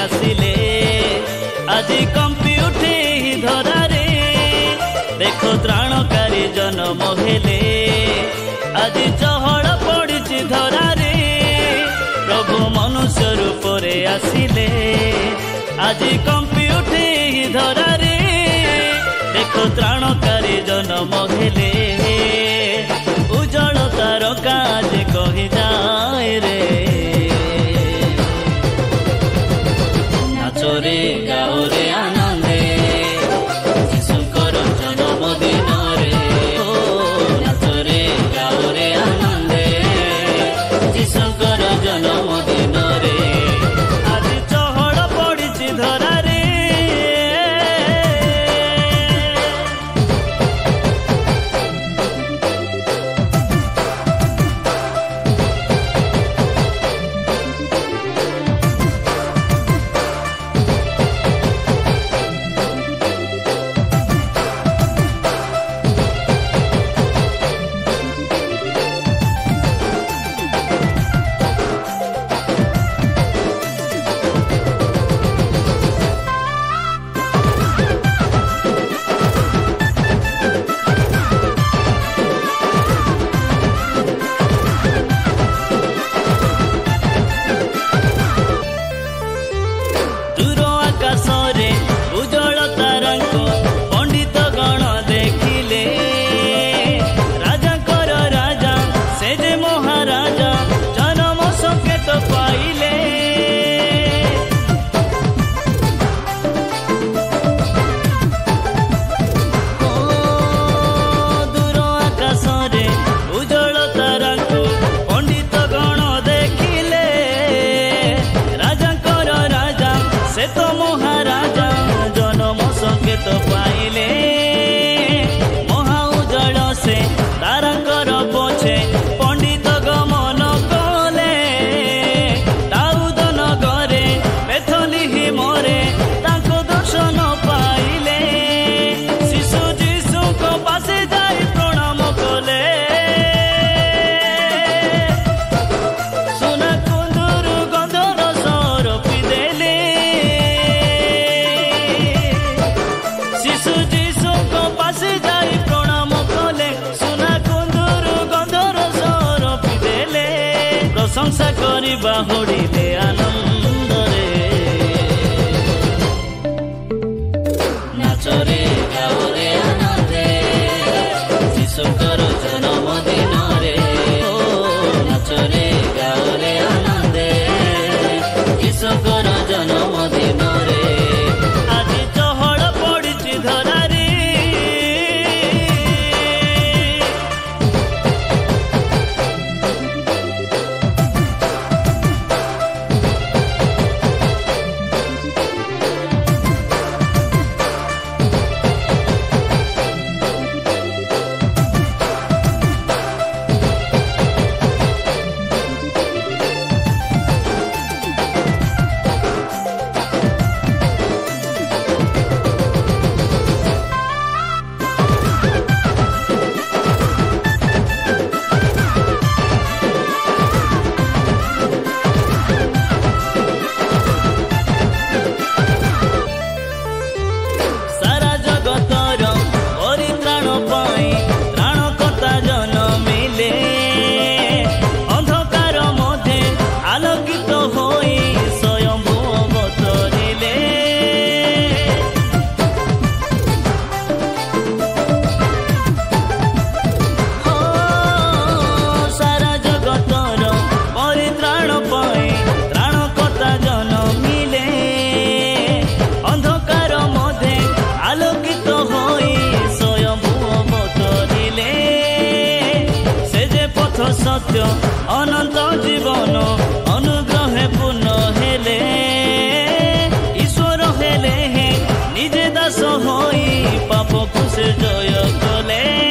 आसिले आज कंपी उठे धरारे देखो त्राणकारी जन्म हेले आज चहड़ पड़ी धरारे प्रभु मनुष्य रूप आसिले आज कंपी उठे धरारे देखो त्राणकारी जन्म हेले उज्जवल तारका आज कही जाए रे नाचो रे गाओ रे आनंदे शिशुकर जन्मदिन रे नाचो रे गाओ रे आनंदे शिशुकर जन्मदिन रे आज चहड़ पड़ी धरा रे तो पाइले महा उज्जवल से तारंकर पोछे पंडित गमन कले दाऊद नगरे बेथली मोरे ताको दर्शन पाइले शिशु जीशु को पासे जाई प्रणाम कले सुना कुंदुरु गंधर सरपी देले शिशु जीशु को पासे जाई प्रणाम कले सुना कुंदुरु गंधर सरपी देले प्रशंसा करी बाहुड़िले आनंद रे नाचो रे गाओ रे आनंदे शिशुकर जन्मदिन रे नाचो रे गाओ रे आनंदे शिशुकर जन्मदिन रे आज चहड़ पड़ी धरा रे सत्य अनंत जीवन अनुग्रह पूर्ण हेले ईश्वर हेले निजे दास होई पाप को से जय कले।